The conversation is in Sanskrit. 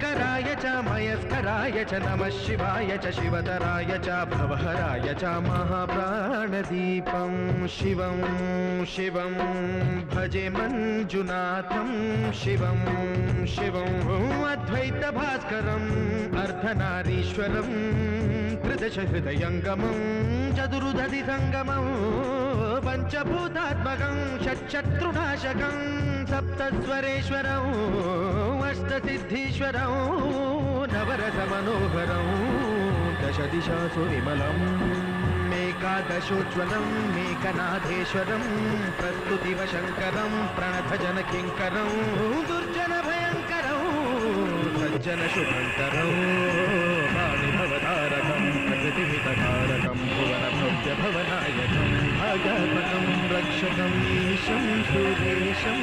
शङ्कराय च मयस्कराय च नमः शिवाय च शिवतराय च भवहराय च महाप्राणदीपं शिवं शिवं भजे मञ्जुनाथं शिवं शिवं अद्वैतभास्करम् अर्धनारीश्वरं त्रिदशहृदयङ्गमं चतुर्दधिसङ्गमं पञ्चभूतात्मकं षट्शत्रुनाशकं सप्तस्वरेश्वरं अष्टसिद्धीश्वरं नवरसमनोहरं दशदिशासु विमलम् एकादशोज्ज्वलं मेकनाथेश्वरं प्रस्तुतिवशङ्करं प्रणतजनकिङ्करं दुर्जनभयङ्करं सज्जनशुभङ्करं वाणिभवतारकं प्रकृतिहितकारकं भुवनभव्यभवनायकं भागवतं रक्षकं ईशं सुरेशं